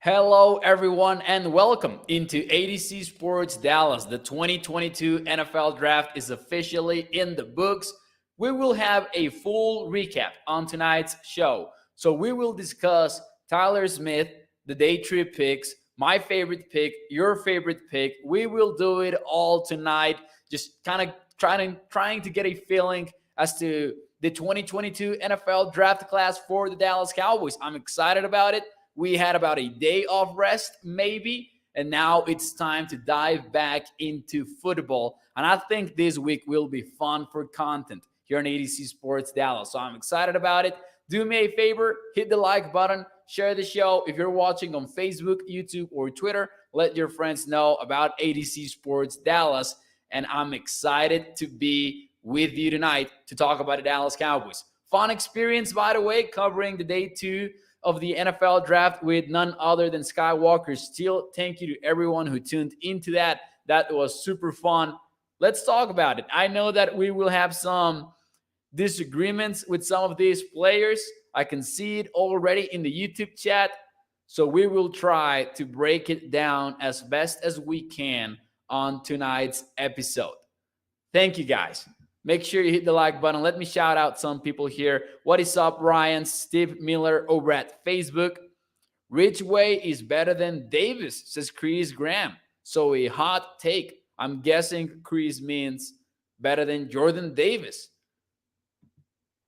Hello, everyone, and welcome into ADC Sports Dallas. The 2022 NFL Draft is officially in the books. We will have a full recap on tonight's show. So we will discuss Tyler Smith, the day three picks, my favorite pick, your favorite pick. We will do it all tonight. Just kind of trying to get a feeling as to the 2022 NFL Draft class for the Dallas Cowboys. I'm excited about it. We had about a day of rest, maybe, and now it's time to dive back into football. And I think this week will be fun for content here on ADC Sports Dallas. So I'm excited about it. Do me a favor, hit the like button, share the show. If you're watching on Facebook, YouTube, or Twitter, let your friends know about ADC Sports Dallas. And I'm excited to be with you tonight to talk about the Dallas Cowboys. Fun experience, by the way, covering the day two of the NFL draft with none other than Skywalker. Still, thank you to everyone who tuned into that. That was super fun. Let's talk about it. I know that we will have some disagreements with some of these players. I can see it already in the YouTube chat. So we will try to break it down as best as we can on tonight's episode. Thank you, guys. Make sure you hit the like button. Let me shout out some people here. What is up, Ryan? Steve Miller over at Facebook. Ridgeway is better than Davis, says Chris Graham. So a hot take. I'm guessing Chris means better than Jordan Davis.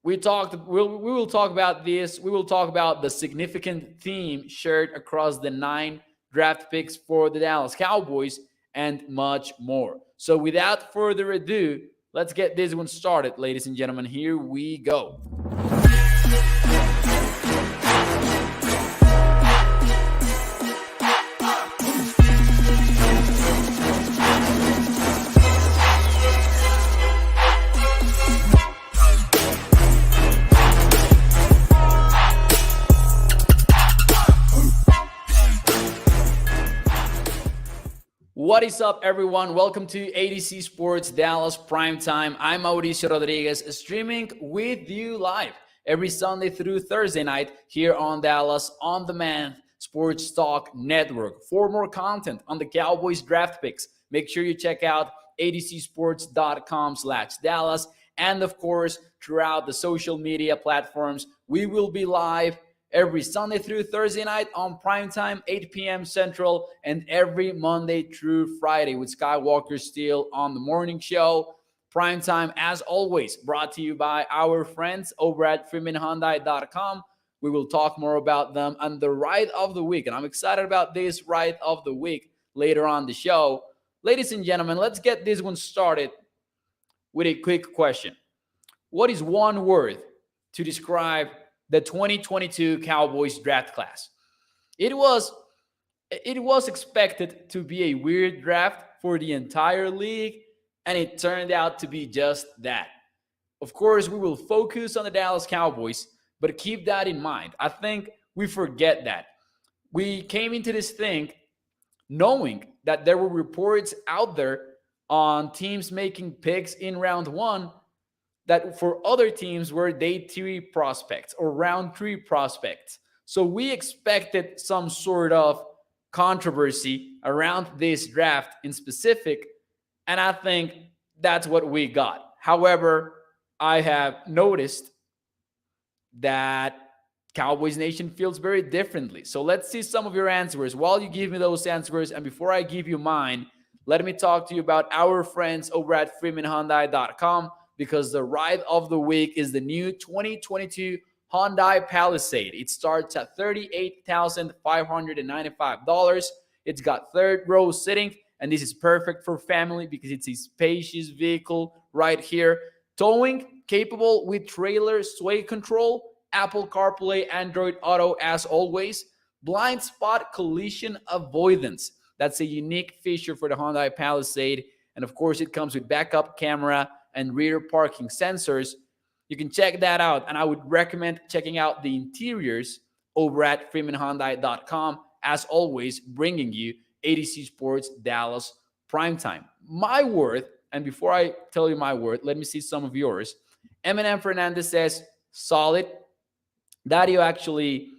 We will talk about this. We will talk about the significant theme shared across the 9 draft picks for the Dallas Cowboys and much more. So without further ado, let's get this one started, ladies and gentlemen. Here we go. What is up, everyone? Welcome to ADC Sports Dallas Primetime. I'm Mauricio Rodríguez, streaming with you live every Sunday through Thursday night here on Dallas On Demand Sports Talk Network. For more content on the Cowboys draft picks, make sure you check out adcsports.com/Dallas. And of course, throughout the social media platforms, we will be live every Sunday through Thursday night on Primetime, 8 p.m. Central, and every Monday through Friday with Skywalker Steele on the morning show. Primetime, as always, brought to you by our friends over at freemanhyundai.com. We will talk more about them and the ride of the week. And I'm excited about this ride of the week later on the show. Ladies and gentlemen, let's get this one started with a quick question. What is one word to describe the 2022 Cowboys draft class? It was expected to be a weird draft for the entire league, and it turned out to be just that. Of course, we will focus on the Dallas Cowboys, but keep that in mind. I think we forget that. We came into this thing knowing that there were reports out there on teams making picks in round 1 that for other teams were day 3 prospects or round 3 prospects. So we expected some sort of controversy around this draft in specific, and I think that's what we got. However, I have noticed that Cowboys Nation feels very differently. So let's see some of your answers. While you give me those answers, and before I give you mine, let me talk to you about our friends over at freemanhyundai.com, because the ride of the week is the new 2022 Hyundai Palisade. It starts at $38,595. It's got third row sitting, and this is perfect for family because it's a spacious vehicle right here. Towing capable with trailer sway control, Apple CarPlay, Android Auto as always. Blind spot collision avoidance. That's a unique feature for the Hyundai Palisade. And of course, it comes with backup camera and rear parking sensors. You can check that out, and I would recommend checking out the interiors over at freemanhyundai.com. As always, bringing you ADC Sports Dallas Primetime. My worth, and before I tell you my worth, let me see some of yours. Eminem Fernandez says, solid. Dario actually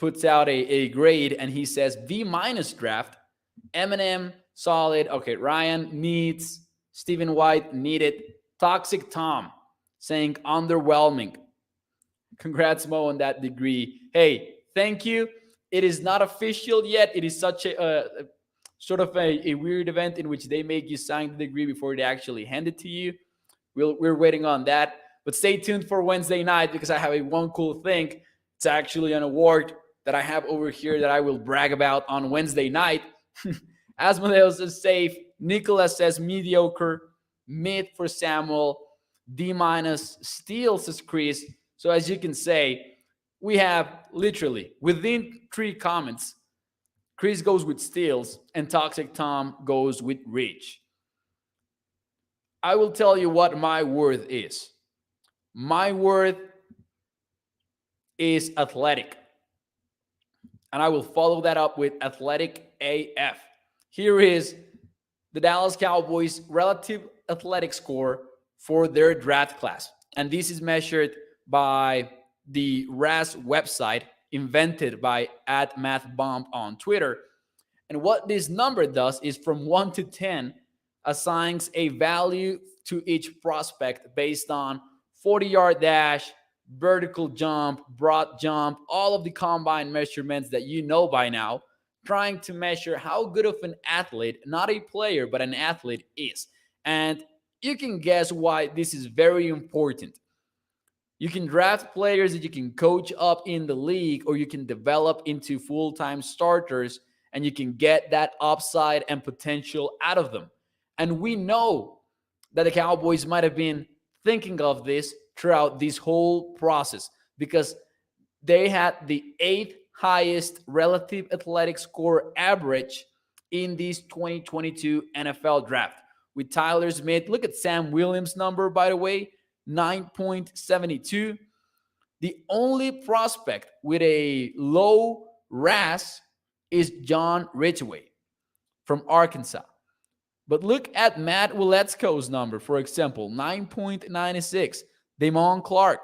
puts out a grade, and he says B minus draft. Eminem, solid. Okay, Ryan needs. Stephen White needed. Toxic Tom saying underwhelming. Congrats, Mo, on that degree. Hey, thank you. It is not official yet. It is such a sort of a weird event in which they make you sign the degree before they actually hand it to you. We're waiting on that. But stay tuned for Wednesday night because I have a one cool thing. It's actually an award that I have over here that I will brag about on Wednesday night. Asmodeus is safe. Nicholas says mediocre. Mid for Samuel. D minus. Steele says Chris. So as you can say, we have literally within 3 comments, Chris goes with steals and Toxic Tom goes with Rich. I will tell you what my worth is. My worth is athletic. And I will follow that up with athletic AF. Here is the Dallas Cowboys relative athletic score for their draft class. And this is measured by the RAS website invented by @mathbomb on Twitter. And what this number does is from 1 to 10 assigns a value to each prospect based on 40-yard dash, vertical jump, broad jump, all of the combine measurements that you know by now, trying to measure how good of an athlete, not a player, but an athlete is. And you can guess why this is very important. You can draft players that you can coach up in the league, or you can develop into full-time starters, and you can get that upside and potential out of them. And we know that the Cowboys might have been thinking of this throughout this whole process because they had the 8th highest relative athletic score average in this 2022 NFL draft. With Tyler Smith, look at Sam Williams' number, by the way, 9.72. The only prospect with a low RAS is John Ridgeway from Arkansas. But look at Matt Wiletzko's number, for example, 9.96. Damon Clark,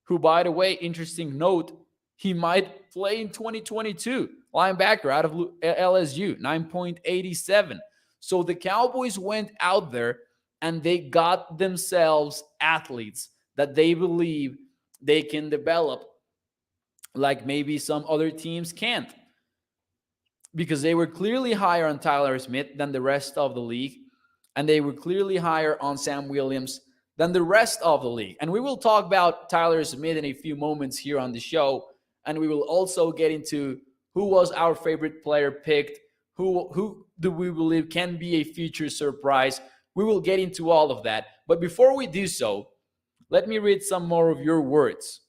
who, by the way, interesting note, he might play in 2022. Linebacker out of LSU, 9.87. So the Cowboys went out there and they got themselves athletes that they believe they can develop like maybe some other teams can't. Because they were clearly higher on Tyler Smith than the rest of the league. And they were clearly higher on Sam Williams than the rest of the league. And we will talk about Tyler Smith in a few moments here on the show. And we will also get into who was our favorite player picked, who do we believe can be a future surprise. We will get into all of that. But before we do so, let me read some more of your words.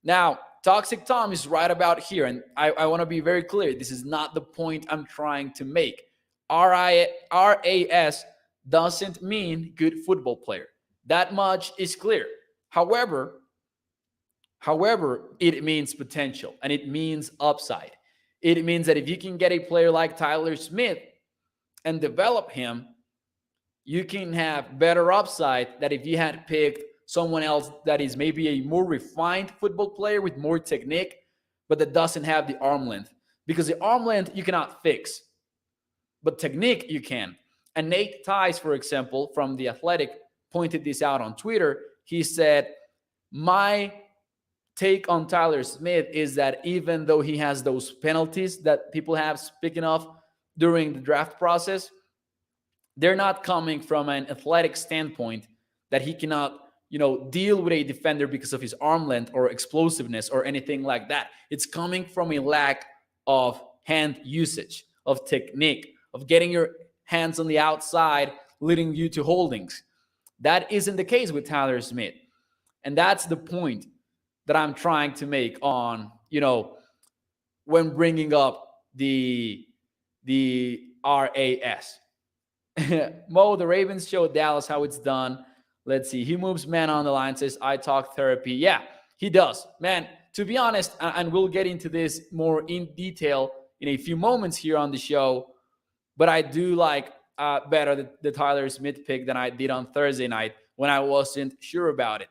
Now, Toxic Tom is right about here, and I want to be very clear. This is not the point I'm trying to make. RAS doesn't mean good football player. That much is clear. However, it means potential, and it means upside. It means that if you can get a player like Tyler Smith and develop him, you can have better upside than if you had picked someone else that is maybe a more refined football player with more technique, but that doesn't have the arm length. Because the arm length you cannot fix, but technique you can. And Nate Tice, for example, from The Athletic, pointed this out on Twitter. He said, my take on Tyler Smith is that even though he has those penalties that people have speaking of during the draft process, they're not coming from an athletic standpoint that he cannot deal with a defender because of his arm length or explosiveness or anything like that. It's coming from a lack of hand usage, of technique, of getting your hands on the outside, leading you to holdings. That isn't the case with Tyler Smith. And that's the point that I'm trying to make on, when bringing up the RAS. Mo, the Ravens showed Dallas how it's done. Let's see. He moves man on the line, says, I talk therapy. Yeah, he does. Man, to be honest, and we'll get into this more in detail in a few moments here on the show, but I do like better the Tyler Smith pick than I did on Thursday night when I wasn't sure about it.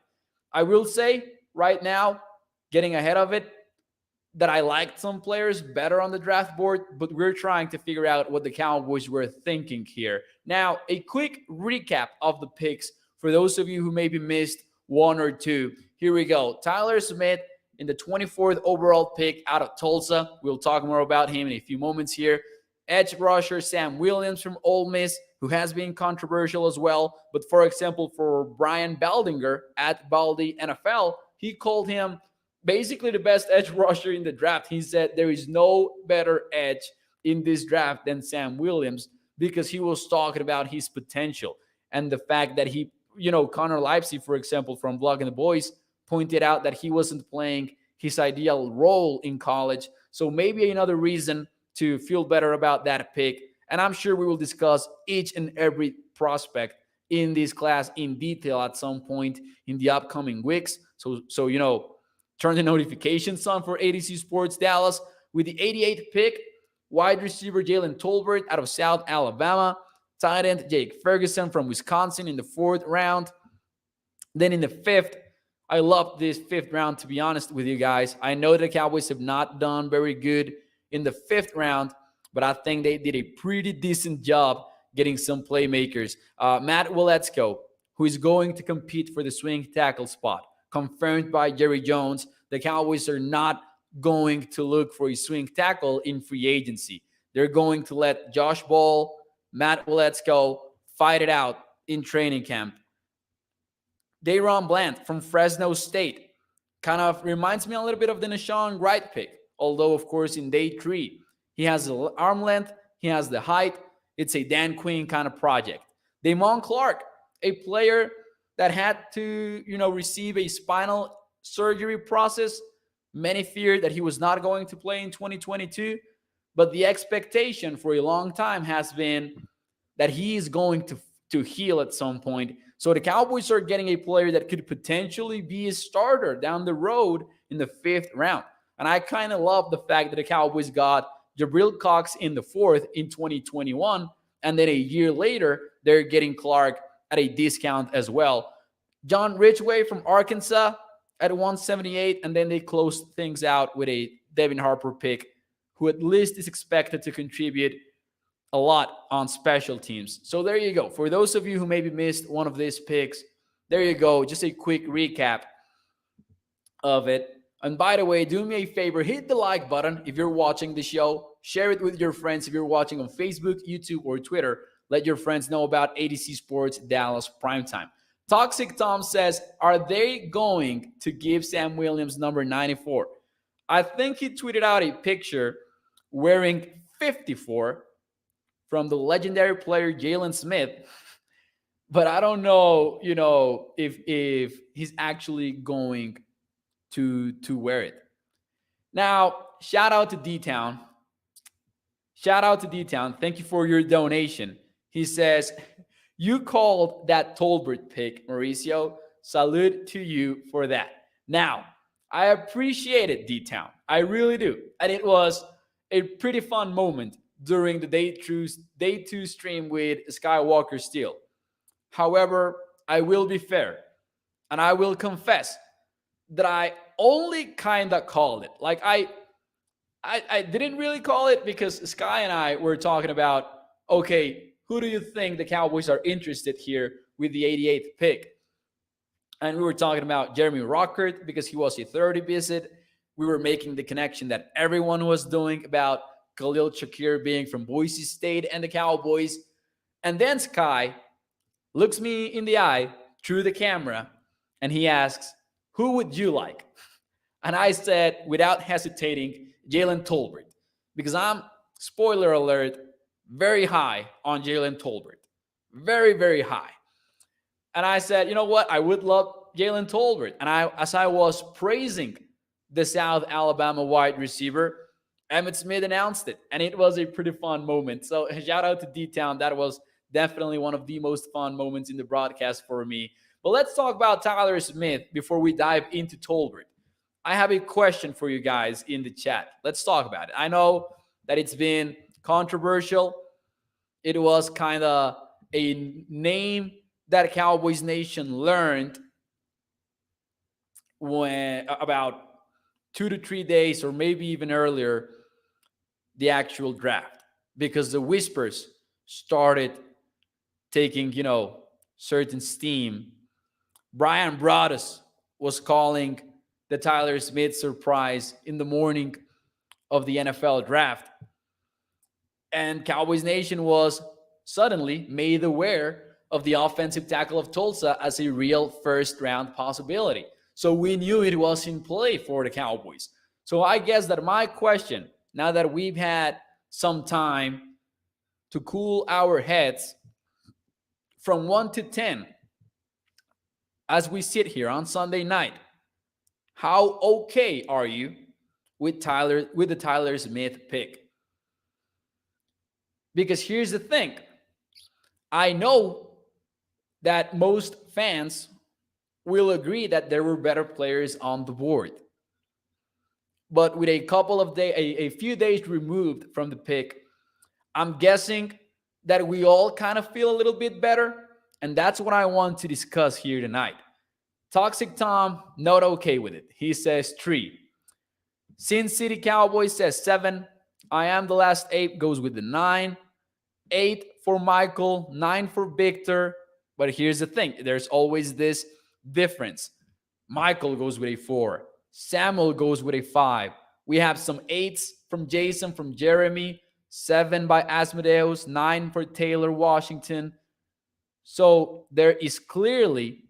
I will say right now, getting ahead of it, that I liked some players better on the draft board, but we're trying to figure out what the Cowboys were thinking here. Now, a quick recap of the picks for those of you who maybe missed one or two. Here we go. Tyler Smith in the 24th overall pick out of Tulsa. We'll talk more about him in a few moments here. Edge rusher Sam Williams from Ole Miss, who has been controversial as well. But for example, for Brian Baldinger at Baldy NFL, he called him basically the best edge rusher in the draft. He said there is no better edge in this draft than Sam Williams because he was talking about his potential and the fact that he, Connor Livesey, for example, from Blogging the Boys, pointed out that he wasn't playing his ideal role in college. So maybe another reason to feel better about that pick. And I'm sure we will discuss each and every prospect in this class in detail at some point in the upcoming weeks. So turn the notifications on for ADC Sports Dallas. With the 88th pick, wide receiver Jalen Tolbert out of South Alabama, tight end Jake Ferguson from Wisconsin in the 4th round. Then in the 5th, I love this 5th round, to be honest with you guys. I know the Cowboys have not done very good in the 5th round, but I think they did a pretty decent job getting some playmakers. Matt Waletzko, who is going to compete for the swing tackle spot, confirmed by Jerry Jones. The Cowboys are not going to look for a swing tackle in free agency. They're going to let Josh Ball, Matt Waletzko fight it out in training camp. Dayron Bland from Fresno State kind of reminds me a little bit of the Nashawn Wright pick, although, of course, in day 3, he has the arm length, he has the height. It's a Dan Quinn kind of project. Damon Clark, a player that had to, receive a spinal surgery process. Many feared that he was not going to play in 2022, but the expectation for a long time has been that he is going to heal at some point. So the Cowboys are getting a player that could potentially be a starter down the road in the 5th round. And I kind of love the fact that the Cowboys got Jabril Cox in the 4th in 2021, and then a year later, they're getting Clark at a discount as well. John Ridgway from Arkansas at 178, and then they closed things out with a Devin Harper pick, who at least is expected to contribute a lot on special teams. So there you go. For those of you who maybe missed one of these picks, there you go. Just a quick recap of it. And by the way, do me a favor, hit the like button if you're watching the show. Share it with your friends if you're watching on Facebook, YouTube, or Twitter. Let your friends know about ADC Sports Dallas Primetime. Toxic Tom says, are they going to give Sam Williams number 94? I think he tweeted out a picture wearing 54 from the legendary player Jalen Smith. But I don't know, if he's actually going to wear it. Now, shout out to D-Town. Thank you for your donation. He says, you called that Tolbert pick, Mauricio. Salute to you for that. Now, I appreciate it, D-Town. I really do. And it was a pretty fun moment during the day 2 stream with Skywalker Steel. However, I will be fair, and I will confess that I only kind of called it. Like I didn't really call it because Sky and I were talking about, okay, who do you think the Cowboys are interested here with the 88th pick? And we were talking about Jeremy Rockert because he was a 30 visit. We were making the connection that everyone was doing about Khalil Shakir being from Boise State and the Cowboys. And then Sky looks me in the eye through the camera and he asks, who would you like? And I said, without hesitating, Jalen Tolbert. Because I'm, spoiler alert, very high on Jalen Tolbert. Very, very high. And I said, you know what? I would love Jalen Tolbert. And as I was praising the South Alabama wide receiver, Emmitt Smith announced it. And it was a pretty fun moment. So shout out to D-Town. That was definitely one of the most fun moments in the broadcast for me. But let's talk about Tyler Smith before we dive into Tolbert. I have a question for you guys in the chat. Let's talk about it. I know that it's been controversial. It was kind of a name that Cowboys Nation learned about 2 to 3 days or maybe even earlier the actual draft, because the whispers started taking, certain steam. Brian Broaddus was calling the Tyler Smith surprise in the morning of the NFL draft. And Cowboys Nation was suddenly made aware of the offensive tackle of Tulsa as a real first round possibility. So we knew it was in play for the Cowboys. So I guess that my question, now that we've had some time to cool our heads, from 1 to 10, as we sit here on Sunday night, how okay are you with the Tyler Smith pick? Because here's the thing. I know that most fans will agree that there were better players on the board. But with a few days removed from the pick, I'm guessing that we all kind of feel a little bit better. And that's what I want to discuss here tonight. Toxic Tom, not okay with it. He says 3. Sin City Cowboys says 7. I am the last ape goes with the 9. 8 for Michael, 9 for Victor. But here's the thing. There's always this difference. Michael goes with a 4. Samuel goes with a 5. We have some 8s from Jason, from Jeremy. 7 by Asmodeus. 9 for Taylor Washington. So there is clearly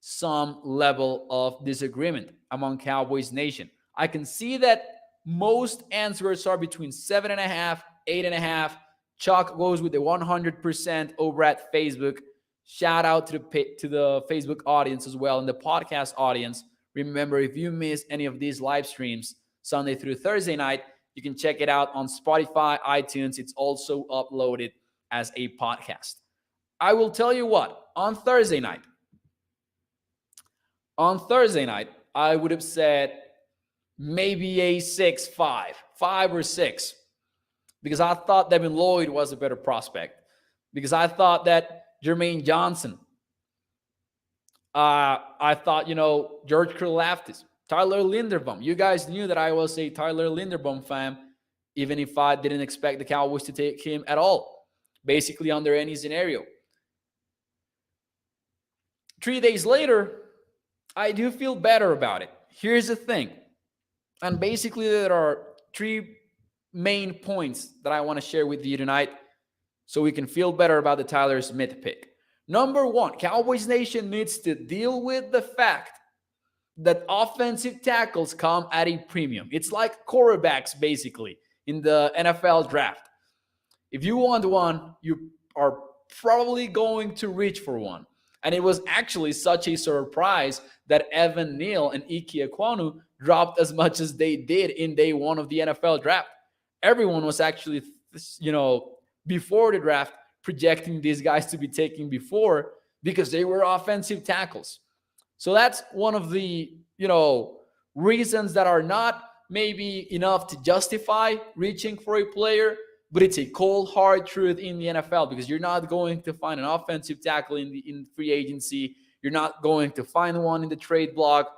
some level of disagreement among Cowboys Nation. I can see that most answers are between 7.5, 8.5. Chuck goes with the 100% over at Facebook. Shout out to the Facebook audience as well, and the podcast audience. Remember, if you miss any of these live streams Sunday through Thursday night, you can check it out on Spotify, iTunes. It's also uploaded as a podcast. I will tell you what, on Thursday night, I would have said maybe a 6-5, 5 or 6, because I thought Devin Lloyd was a better prospect, because I thought that Jermaine Johnson, I thought, George Karlaftis, Tyler Linderbaum. You guys knew that I was a Tyler Linderbaum fan, even if I didn't expect the Cowboys to take him at all, basically under any scenario. 3 days later, I do feel better about it. Here's the thing. And basically, there are 3 main points that I want to share with you tonight so we can feel better about the Tyler Smith pick. Number 1, Cowboys Nation needs to deal with the fact that offensive tackles come at a premium. It's like quarterbacks, basically, in the NFL draft. If you want one, you are probably going to reach for one. And it was actually such a surprise that Evan Neal and Ike Ekwonu dropped as much as they did in day 1 of the NFL draft. Everyone was actually, before the draft, projecting these guys to be taken before because they were offensive tackles. So that's one of the, reasons that are not maybe enough to justify reaching for a player, but it's a cold, hard truth in the NFL, because you're not going to find an offensive tackle in free agency. You're not going to find one in the trade block.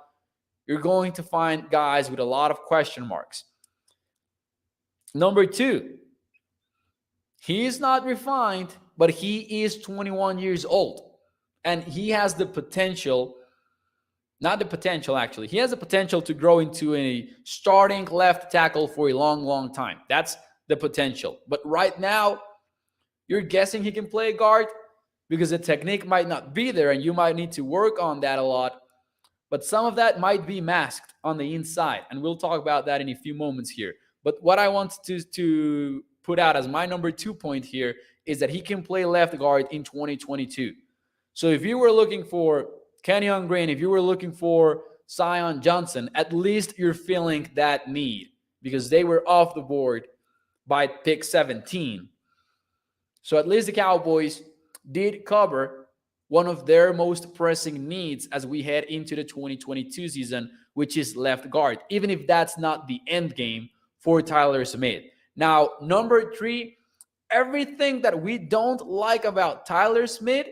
You're going to find guys with a lot of question marks. Number 2, he is not refined, but he is 21 years old. And he has the potential, not the potential actually, he has the potential to grow into a starting left tackle for a long, long time. That's the potential. But right now, you're guessing he can play guard because the technique might not be there and you might need to work on that a lot. But some of that might be masked on the inside. And we'll talk about that in a few moments here. But what I want to put out as my number 2 point here is that he can play left guard in 2022. So if you were looking for Kenyon Green, if you were looking for Zion Johnson, at least you're feeling that need because they were off the board by pick 17. So at least the Cowboys did cover one of their most pressing needs as we head into the 2022 season, which is left guard, even if that's not the end game for Tyler Smith. Now, number 3, everything that we don't like about Tyler Smith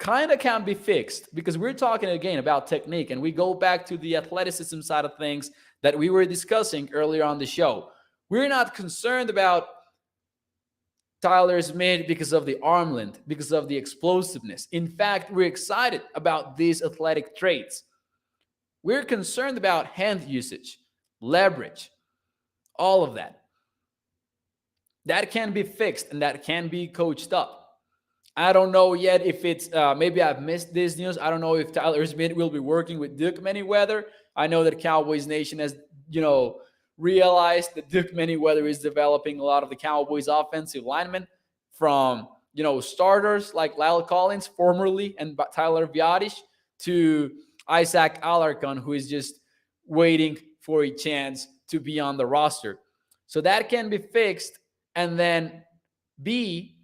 kind of can be fixed because we're talking again about technique and we go back to the athleticism side of things that we were discussing earlier on the show. We're not concerned about Tyler Smith because of the arm length, because of the explosiveness. In fact, we're excited about these athletic traits. We're concerned about hand usage, leverage, all of that. That can be fixed and that can be coached up. I don't know yet if it's maybe I've missed this news. I don't know if Tyler Smith will be working with Duke Manyweather. I know that Cowboys Nation has, realized that Duke Manyweather is developing a lot of the Cowboys offensive linemen from, starters like Lyle Collins formerly and Tyler Viadish to Isaac Alarcon, who is just waiting for a chance to be on the roster. So that can be fixed. And then B,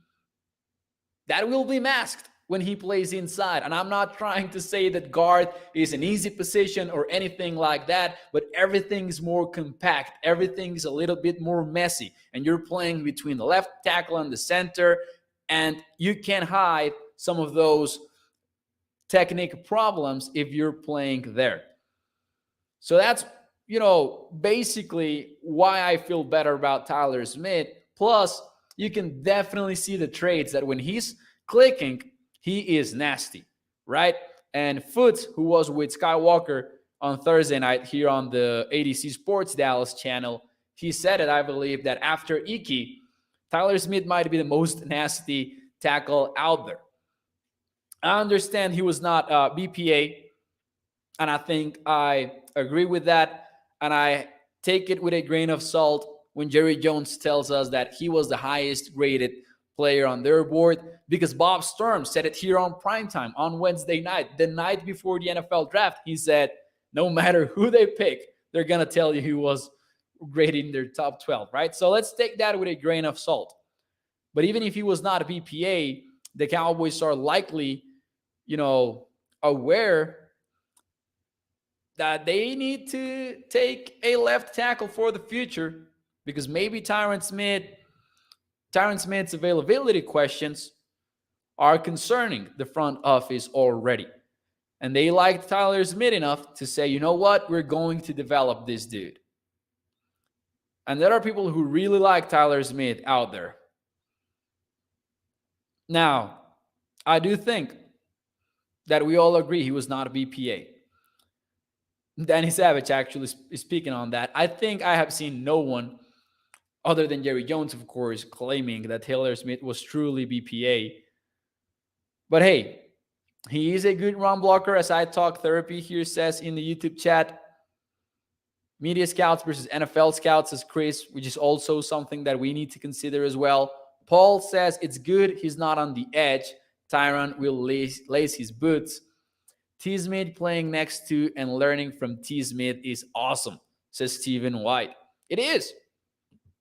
that will be masked when he plays inside. And I'm not trying to say that guard is an easy position or anything like that, but everything's more compact. Everything's a little bit more messy. And you're playing between the left tackle and the center, and you can hide some of those technique problems if you're playing there. So that's, basically why I feel better about Tyler Smith. Plus, you can definitely see the traits that when he's clicking, he is nasty, right? And Foots, who was with Skywalker on Thursday night here on the ADC Sports Dallas channel, he said it, I believe, that after Iki, Tyler Smith might be the most nasty tackle out there. I understand he was not BPA, and I think I agree with that. And I take it with a grain of salt when Jerry Jones tells us that he was the highest graded player on their board, because Bob Sturm said it here on Primetime on Wednesday night, the night before the NFL draft. He said, no matter who they pick, they're going to tell you who was graded in their top 12, right? So let's take that with a grain of salt. But even if he was not a BPA, the Cowboys are likely, aware that they need to take a left tackle for the future, because maybe Tyron Smith's availability questions are concerning the front office already. And they liked Tyler Smith enough to say, you know what, we're going to develop this dude. And there are people who really like Tyler Smith out there. Now, I do think that we all agree he was not a BPA. Danny Savage actually is speaking on that. I think I have seen no one other than Jerry Jones, of course, claiming that Taylor Smith was truly BPA. But hey, he is a good run blocker, as I Talk Therapy here says in the YouTube chat. Media scouts versus NFL scouts, says Chris, which is also something that we need to consider as well. Paul says it's good he's not on the edge. Tyron will lace his boots. T. Smith playing next to and learning from T. Smith is awesome, says Stephen White. It is.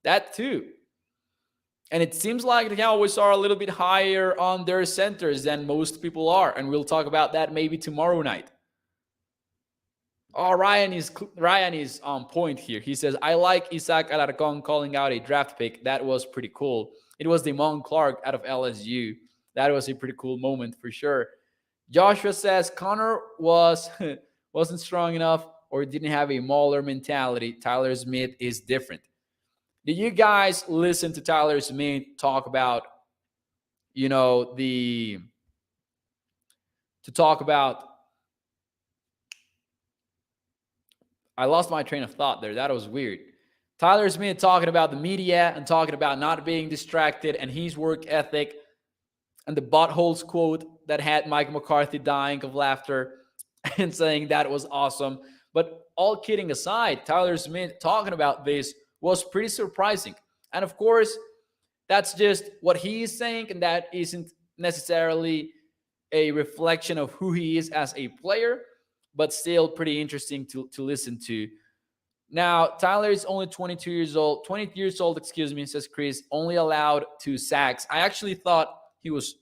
That too. And it seems like the Cowboys are a little bit higher on their centers than most people are. And we'll talk about that maybe tomorrow night. Oh, Ryan is on point here. He says, I like Isaac Alarcon calling out a draft pick. That was pretty cool. It was Damon Clark out of LSU. That was a pretty cool moment for sure. Joshua says Connor wasn't strong enough or didn't have a mauler mentality. Tyler Smith is different. Did you guys listen to Tyler Smith talk about, I lost my train of thought there. That was weird. Tyler Smith talking about the media and talking about not being distracted and his work ethic, and the buttholes quote that had Mike McCarthy dying of laughter and saying that was awesome. But all kidding aside, Tyler Smith talking about this was pretty surprising. And of course, that's just what he is saying, and that isn't necessarily a reflection of who he is as a player, but still pretty interesting to listen to. Now, Tyler is only 20 years old, says Chris, only allowed 2 sacks. I actually thought he's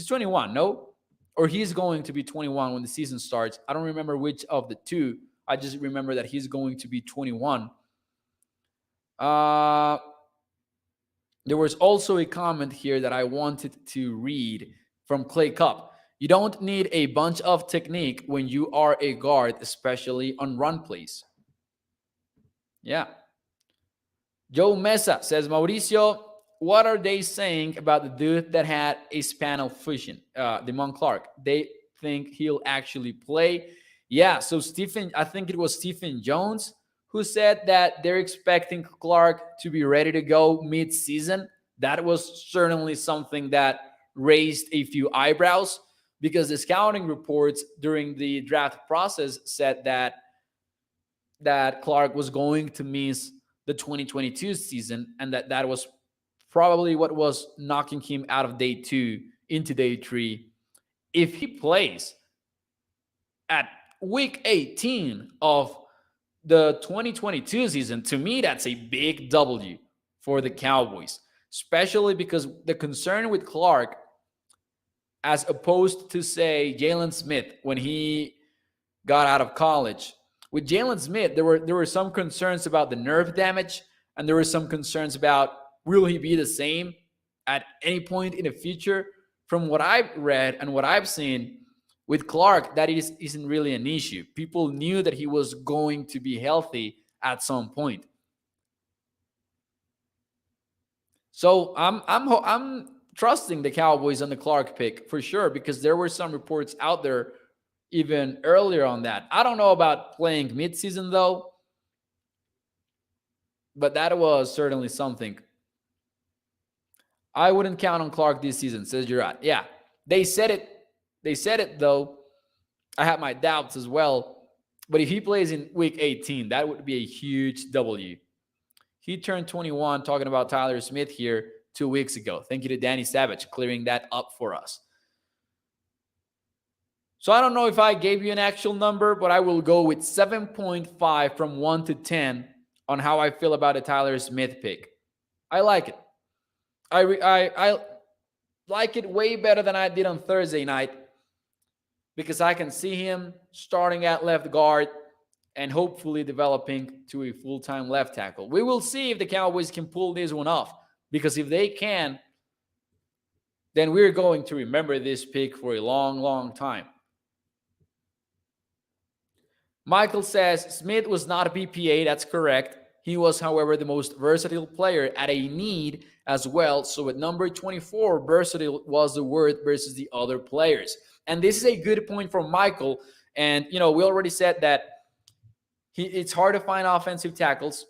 21, no? Or he's going to be 21 when the season starts. I don't remember which of the two. I just remember that he's going to be 21. There was also a comment here that I wanted to read from Clay Cup. You don't need a bunch of technique when you are a guard, especially on run plays. Yeah. Joe Mesa says, Mauricio, what are they saying about the dude that had a spinal fusion, Damon Clark? They think he'll actually play. Yeah, so Stephen, I think it was Stephen Jones who said that they're expecting Clark to be ready to go mid-season. That was certainly something that raised a few eyebrows because the scouting reports during the draft process said that Clark was going to miss the 2022 season, and that was probably what was knocking him out of day 2 into day 3. If he plays at week 18 of the 2022 season, to me, that's a big W for the Cowboys, especially because the concern with Clark, as opposed to, say, Jalen Smith when he got out of college. With Jalen Smith, there were some concerns about the nerve damage, and there were some concerns about will he be the same at any point in the future. From what I've read and what I've seen with Clark, that isn't really an issue. People knew that he was going to be healthy at some point. So I'm trusting the Cowboys on the Clark pick for sure, because there were some reports out there even earlier on that. I don't know about playing midseason though, but that was certainly something. I wouldn't count on Clark this season, says Gerard. Yeah, they said it. They said it though. I have my doubts as well. But if he plays in week 18, that would be a huge W. He turned 21, talking about Tyler Smith here 2 weeks ago. Thank you to Danny Savage clearing that up for us. So I don't know if I gave you an actual number, but I will go with 7.5 from 1 to 10 on how I feel about a Tyler Smith pick. I like it. I like it way better than I did on Thursday night, because I can see him starting at left guard and hopefully developing to a full-time left tackle. We will see if the Cowboys can pull this one off, because if they can, then we're going to remember this pick for a long, long time. Michael says Smith was not a BPA. That's correct. He was, however, the most versatile player at a need as well. So at number 24, versatile was the word versus the other players. And this is a good point from Michael. And, we already said that it's hard to find offensive tackles.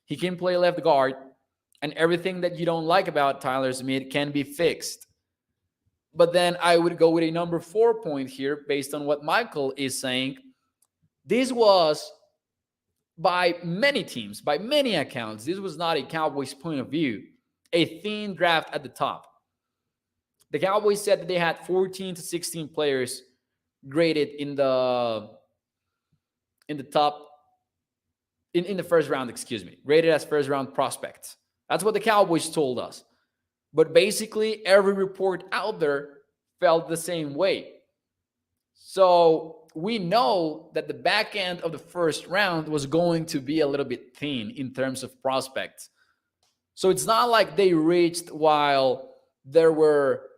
He can play left guard. And everything that you don't like about Tyler Smith can be fixed. But then I would go with a number 4 point here based on what Michael is saying. This was, by many teams, by many accounts, this was not a Cowboys point of view, a thin draft at the top. The Cowboys said that they had 14 to 16 players graded in the top, in the first round, rated as first round prospects. That's what the Cowboys told us. But basically, every report out there felt the same way. So we know that the back end of the first round was going to be a little bit thin in terms of prospects. So it's not like they reached while there were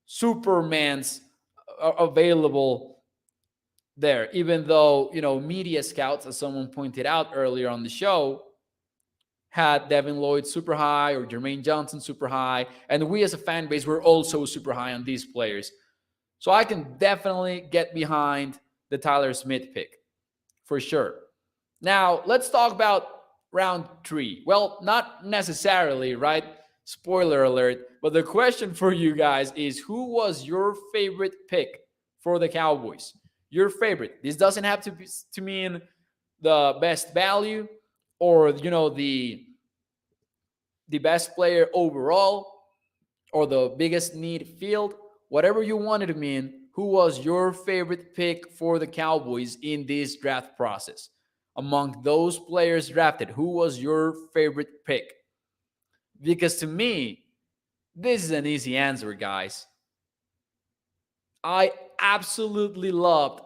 Supermans available there, even though, media scouts, as someone pointed out earlier on the show, had Devin Lloyd super high or Jermaine Johnson super high. And we as a fan base were also super high on these players. So I can definitely get behind the Tyler Smith pick for sure. Now, let's talk about round 3. Well, not necessarily, right? Spoiler alert. But the question for you guys is, who was your favorite pick for the Cowboys? Your favorite. This doesn't have to mean the best value or, the best player overall or the biggest need field. Whatever you wanted to mean, who was your favorite pick for the Cowboys in this draft process? Among those players drafted, who was your favorite pick? Because to me, this is an easy answer, guys. I absolutely loved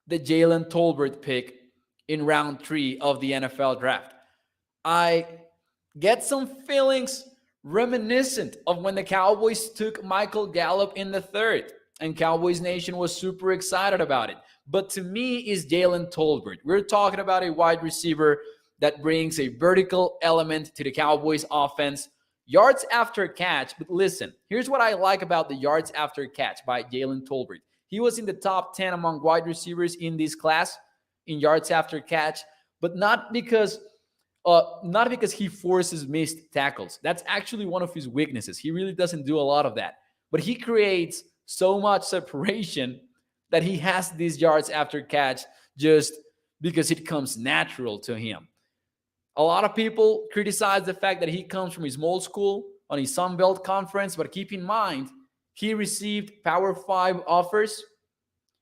the Jalen Tolbert pick in round 3 of the NFL draft. I get some feelings reminiscent of when the Cowboys took Michael Gallup in the 3rd. and Cowboys Nation was super excited about it. But to me, is Jalen Tolbert. We're talking about a wide receiver that brings a vertical element to the Cowboys offense. Yards after catch. But listen, here's what I like about the yards after catch by Jalen Tolbert. He was in the top 10 among wide receivers in this class in yards after catch, but not because he forces missed tackles. That's actually one of his weaknesses. He really doesn't do a lot of that. But he creates so much separation that he has these yards after catch just because it comes natural to him. A lot of people criticize the fact that he comes from his small school on his Sun Belt conference, but keep in mind, he received Power 5 offers.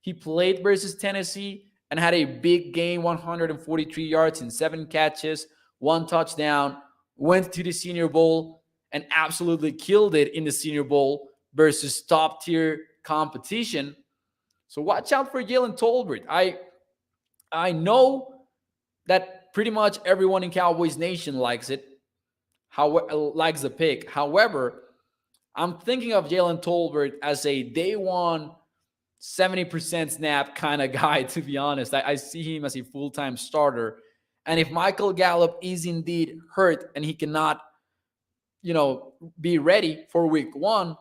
He played versus Tennessee and had a big game, 143 yards and 7 catches, 1 touchdown, went to the Senior Bowl and absolutely killed it in the Senior Bowl versus top-tier competition. So watch out for Jalen Tolbert. I know that pretty much everyone in Cowboys Nation likes likes the pick. However, I'm thinking of Jalen Tolbert as a day one 70% snap kind of guy, to be honest. I see him as a full-time starter. And if Michael Gallup is indeed hurt and he cannot, be ready for week 1,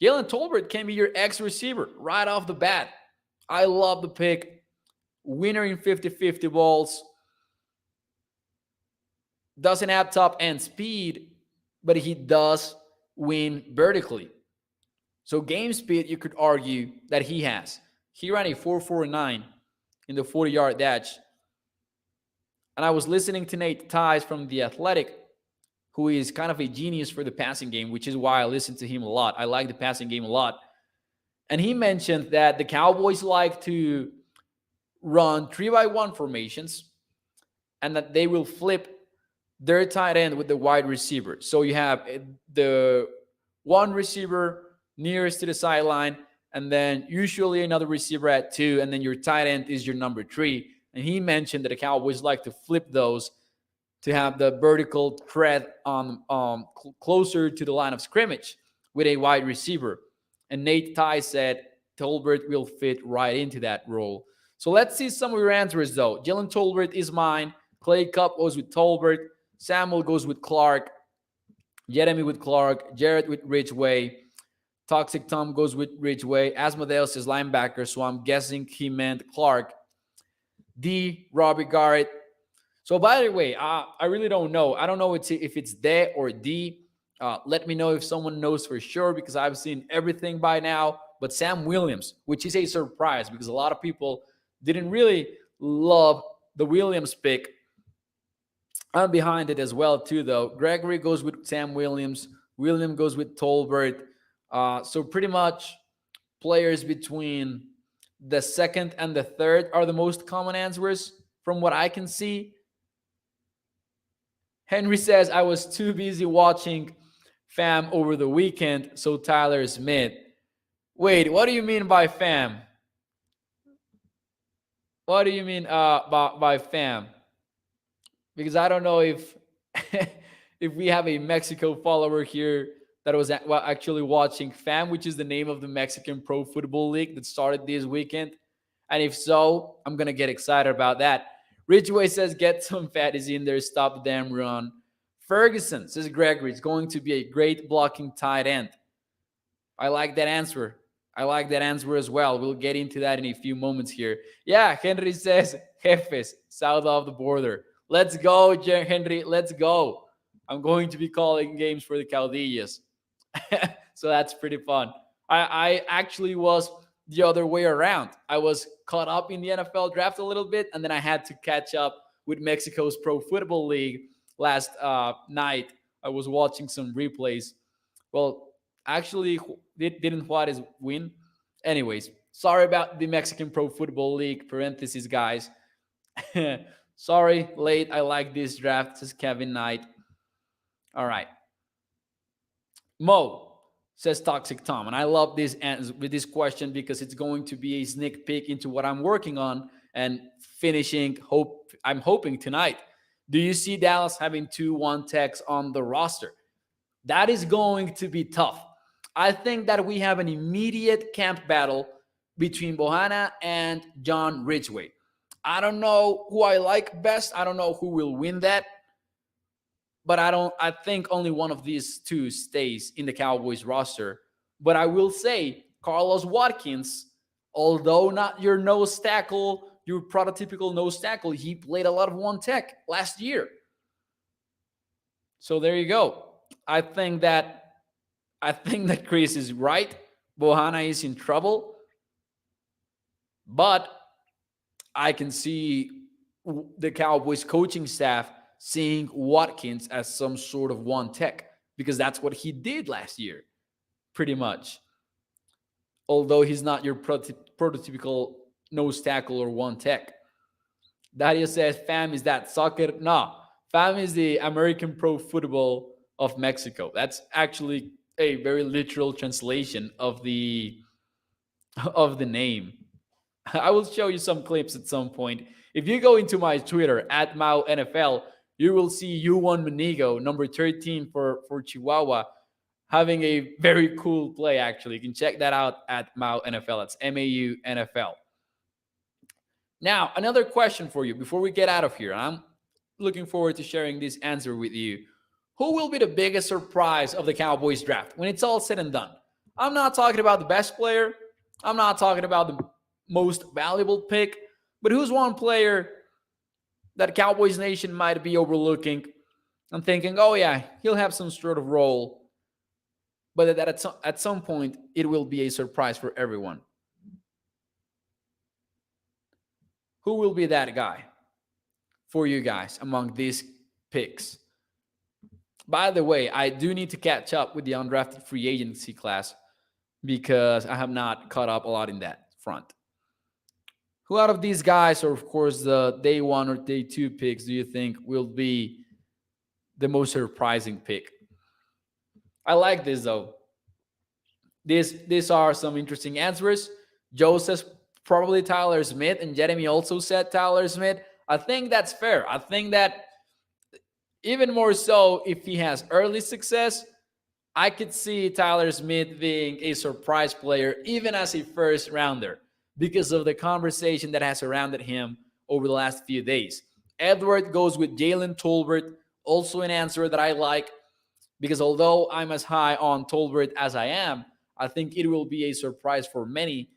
Jalen Tolbert can be your X receiver right off the bat. I love the pick. Winner in 50-50 balls. Doesn't have top end speed, but he does win vertically. So game speed, you could argue that he has. He ran a 4.49 in the 40-yard dash. And I was listening to Nate Tice from The Athletic, who is kind of a genius for the passing game, which is why I listen to him a lot. I like the passing game a lot. And he mentioned that the Cowboys like to run 3-by-1 formations and that they will flip their tight end with the wide receiver. So you have the one receiver nearest to the sideline, and then usually another receiver at 2, and then your tight end is your number 3. And he mentioned that the Cowboys like to flip those to have the vertical threat on closer to the line of scrimmage with a wide receiver. And Nate Tice said Tolbert will fit right into that role. So let's see some of your answers, though. Jalen Tolbert is mine. Clay Cup goes with Tolbert. Samuel goes with Clark. Jeremy with Clark. Jared with Ridgeway. Toxic Tom goes with Ridgeway. Asmodeus is linebacker, so I'm guessing he meant Clark. D, Robbie Garrett. So by the way, I really don't know. I don't know if it's D or D. Let me know if someone knows for sure, because I've seen everything by now. But Sam Williams, which is a surprise because a lot of people didn't really love the Williams pick. I'm behind it as well, too, though. Gregory goes with Sam Williams. William goes with Tolbert. So pretty much players between the second and the third are the most common answers from what I can see. Henry says, I was too busy watching fam over the weekend, so Tyler Smith. Wait, what do you mean by fam? What do you mean by fam? Because I don't know if if we have a Mexico follower here that was actually watching FAM, which is the name of the Mexican Pro Football League that started this weekend. And if so, I'm going to get excited about that. Ridgeway says, get some fatties in there, stop the damn run. Ferguson says, Gregory, it's going to be a great blocking tight end. I like that answer. I like that answer as well. We'll get into that in a few moments here. Yeah, Henry says, Jefes, south of the border. Let's go, Henry. Let's go. I'm going to be calling games for the Caudillas. So that's pretty fun. I actually was the other way around. I was caught up in the NFL draft a little bit, and then I had to catch up with Mexico's Pro Football League last night. I was watching some replays. Well, actually, didn't Juarez win? Anyways, sorry about the Mexican Pro Football League, parentheses, guys. Sorry, late. I like this draft, says Kevin Knight. All right. Mo says Toxic Tom. And I love this answer with this question because it's going to be a sneak peek into what I'm working on and finishing. I'm hoping tonight. Do you see Dallas having 2 1 techs on the roster? That is going to be tough. I think that we have an immediate camp battle between Bohanna and John Ridgway. I don't know who I like best. I don't know who will win that, but I think only one of these two stays in the Cowboys roster. But I will say Carlos Watkins, although not your nose tackle, your prototypical nose tackle, he played a lot of one tech last year. So there you go. I think that Chris is right. Bohanna is in trouble, but I can see the Cowboys coaching staff seeing Watkins as some sort of one tech because that's what he did last year, pretty much. Although he's not your prototypical nose tackle or one tech. Dario says, "Fam, is that soccer?" No, fam is the American Pro Football of Mexico. That's actually a very literal translation of the name. I will show you some clips at some point. If you go into my Twitter at Mau NFL, you will see U1 Menigo, number 13 for Chihuahua, having a very cool play, actually. You can check that out at Mau NFL. That's MAU NFL. Now, another question for you before we get out of here. I'm looking forward to sharing this answer with you. Who will be the biggest surprise of the Cowboys draft when it's all said and done? I'm not talking about the best player. I'm not talking about the most valuable pick, but who's one player that Cowboys Nation might be overlooking and thinking, oh yeah, he'll have some sort of role, but that at some point it will be a surprise for everyone. Who will be that guy for you guys among these picks? By the way, I do need to catch up with the undrafted free agency class because I have not caught up a lot in that front. Who out of these guys, or of course the day one or day two picks, do you think will be the most surprising pick? I like this though. These are some interesting answers. Joe says probably Tyler Smith, and Jeremy also said Tyler Smith. I think that's fair. I think that even more so if he has early success, I could see Tyler Smith being a surprise player, even as a first rounder, because of the conversation that has surrounded him over the last few days. Edward goes with Jalen Tolbert, also an answer that I like, because although I'm as high on Tolbert as I am, I think it will be a surprise for many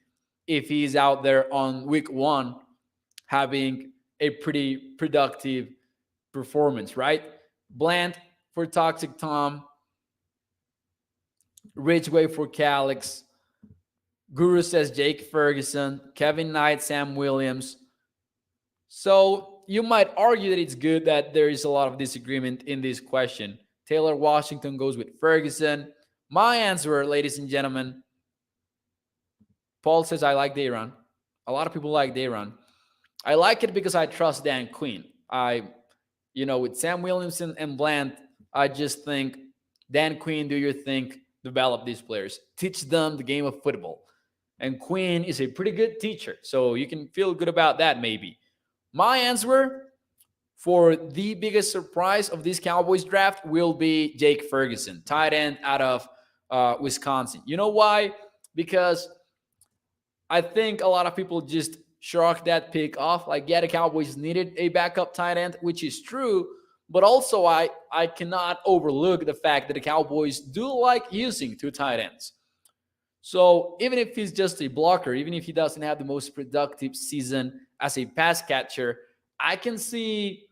if he's out there on week one having a pretty productive performance, right? Bland for Toxic Tom, Ridgeway for Calix, Guru says Jake Ferguson, Kevin Knight, Sam Williams. So you might argue that it's good that there is a lot of disagreement in this question. Taylor Washington goes with Ferguson. My answer, ladies and gentlemen, Paul says I like Dayron. A lot of people like Dayron. I like it because I trust Dan Quinn. With Sam Williamson and Bland, I just think, Dan Quinn, do your thing, develop these players, teach them the game of football. And Quinn is a pretty good teacher, so you can feel good about that maybe. My answer for the biggest surprise of this Cowboys draft will be Jake Ferguson, tight end out of Wisconsin. You know why? Because I think a lot of people just shrug that pick off. Like, yeah, the Cowboys needed a backup tight end, which is true. But also, I cannot overlook the fact that the Cowboys do like using two tight ends. So even if he's just a blocker, even if he doesn't have the most productive season as a pass catcher, I can see,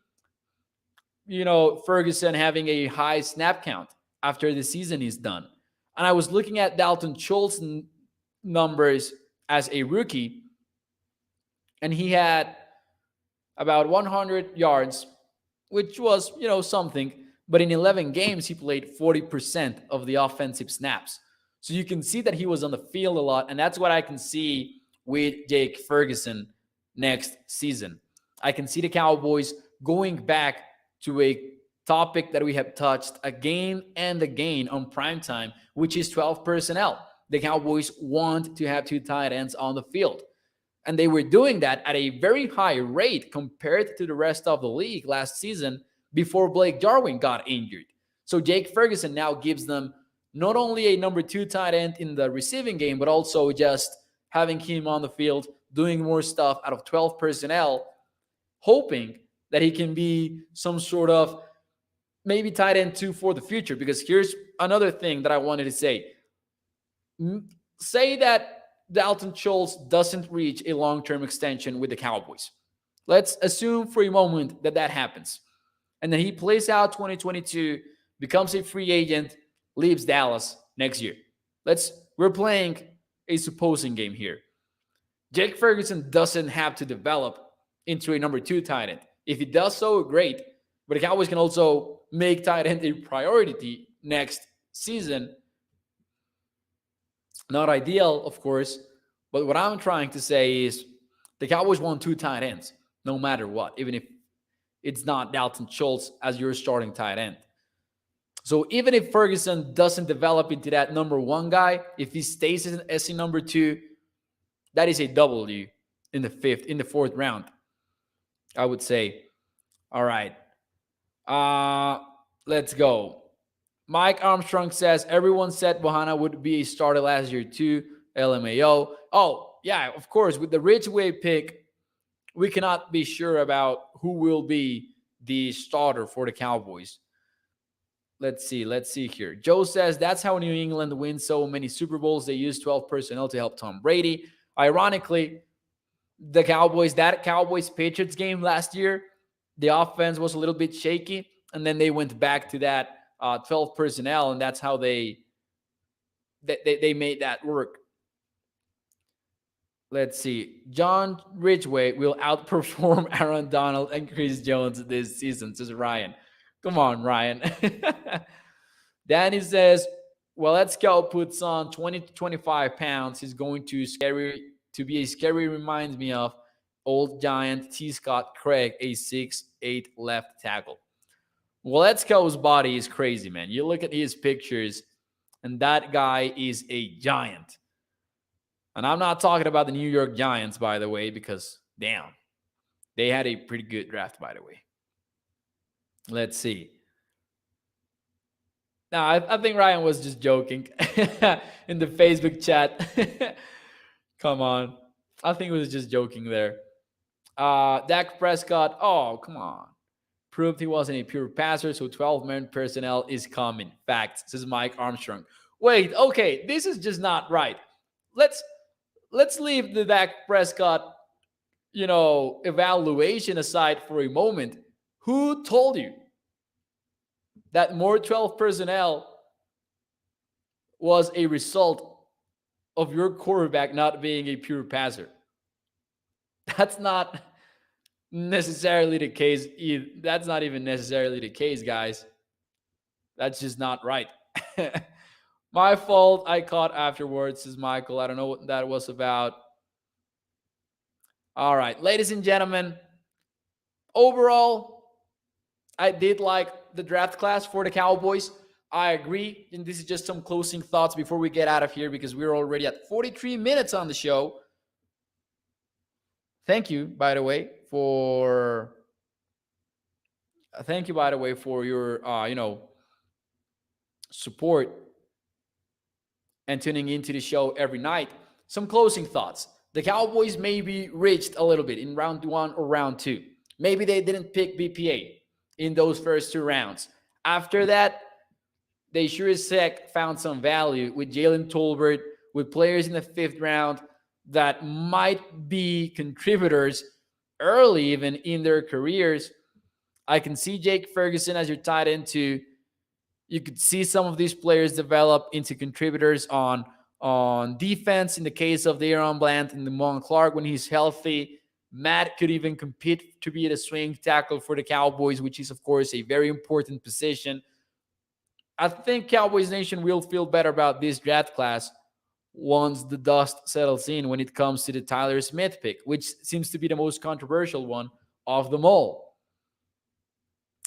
Ferguson having a high snap count after the season is done. And I was looking at Dalton Schultz's numbers as a rookie, and he had about 100 yards, which was, something. But in 11 games, he played 40% of the offensive snaps. So you can see that he was on the field a lot, and that's what I can see with Jake Ferguson next season. I can see the Cowboys going back to a topic that we have touched again and again on Primetime, which is 12 personnel. The Cowboys want to have two tight ends on the field. And they were doing that at a very high rate compared to the rest of the league last season before Blake Jarwin got injured. So Jake Ferguson now gives them not only a number 2 tight end in the receiving game, but also just having him on the field, doing more stuff out of 12 personnel, hoping that he can be some sort of maybe tight end 2 for the future. Because here's another thing that I wanted to say. Say that Dalton Schultz doesn't reach a long-term extension with the Cowboys. Let's assume for a moment that that happens. And then he plays out 2022, becomes a free agent, leaves Dallas next year. We're playing a supposing game here. Jake Ferguson doesn't have to develop into a number 2 tight end. If he does so, great. But the Cowboys can also make tight end a priority next season. Not ideal, of course, but what I'm trying to say is the Cowboys want 2 tight ends, no matter what, even if it's not Dalton Schultz as your starting tight end. So even if Ferguson doesn't develop into that number 1 guy, if he stays as a number 2, that is a W in the 4th round, I would say. All right. Let's go. Mike Armstrong says, everyone said Bohanna would be a starter last year too. LMAO. Oh, yeah, of course. With the Ridgeway pick, we cannot be sure about who will be the starter for the Cowboys. Let's see here. Joe says, that's how New England wins so many Super Bowls. They use 12 personnel to help Tom Brady. Ironically, that Cowboys-Patriots game last year, the offense was a little bit shaky, and then they went back to that 12 personnel, and that's how they made that work. Let's see. John Ridgeway will outperform Aaron Donald and Chris Jones this season, says Ryan. Come on, Ryan. Danny says, well, let's go. Puts on 20 to 25 pounds. He's going to be a scary, reminds me of old giant T. Scott Craig, a 6'8" left tackle. Well, let's go's body is crazy, man. You look at his pictures, and that guy is a giant. And I'm not talking about the New York Giants, by the way, because, damn, they had a pretty good draft, by the way. Let's see. Now, I think Ryan was just joking in the Facebook chat. Come on. I think he was just joking there. Dak Prescott, oh, come on. Proved he wasn't a pure passer, so 12-man personnel is common. Facts, says Mike Armstrong. Wait, okay, this is just not right. Let's leave the Dak Prescott, evaluation aside for a moment. Who told you that more 12 personnel was a result of your quarterback not being a pure passer? That's not necessarily the case. That's not even necessarily the case, guys. That's just not right. My fault. I caught afterwards, says Michael. I don't know what that was about. All right, ladies and gentlemen, overall, I did like the draft class for the Cowboys. I agree. And this is just some closing thoughts before we get out of here, because we're already at 43 minutes on the show. Thank you, by the way, for your support and tuning into the show every night. Some closing thoughts. The Cowboys maybe reached a little bit in round 1 or round 2. Maybe they didn't pick BPA in those first 2 rounds. After that, they sure as heck found some value with Jalen Tolbert, with players in the 5th round that might be contributors early even in their careers. I can see Jake Ferguson as your tight end too. You could see some of these players develop into contributors on defense in the case of De'Aaron Bland and Damon Clark when he's healthy. Matt could even compete to be the swing tackle for the Cowboys, which is, of course, a very important position. I think Cowboys Nation will feel better about this draft class once the dust settles in when it comes to the Tyler Smith pick, which seems to be the most controversial one of them all.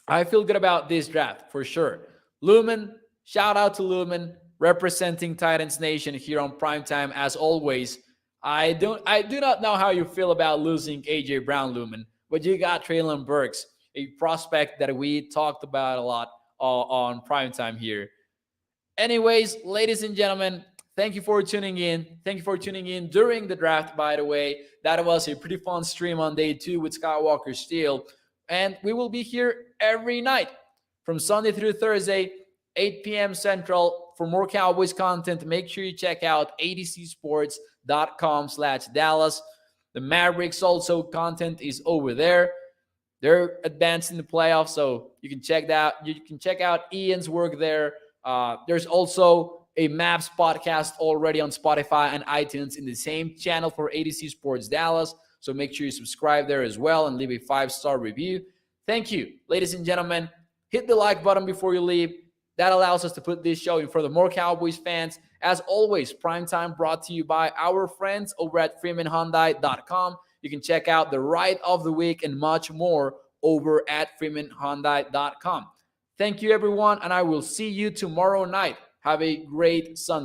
I feel good about this draft for sure. Lumen, shout out to Lumen, representing Titans Nation here on Primetime as always. I do not know how you feel about losing AJ Brown, Lumen, but you got Treylon Burks, a prospect that we talked about a lot on Primetime here. Anyways, ladies and gentlemen, thank you for tuning in. Thank you for tuning in during the draft, by the way. That was a pretty fun stream on day 2 with Skywalker Steel. And we will be here every night from Sunday through Thursday, 8 p.m. Central. For more Cowboys content, make sure you check out adcsports.com/Dallas. The Mavericks also content is over there. They're advancing the playoffs, so you can check that. You can check out Ian's work there. There's also a Maps podcast already on Spotify and iTunes in the same channel for ADC Sports Dallas. So make sure you subscribe there as well and leave a 5-star review. Thank you, ladies and gentlemen. Hit the like button before you leave. That allows us to put this show in front of more Cowboys fans. As always, Primetime brought to you by our friends over at FreemanHyundai.com. You can check out the Ride of the Week and much more over at FreemanHyundai.com. Thank you, everyone, and I will see you tomorrow night. Have a great Sunday.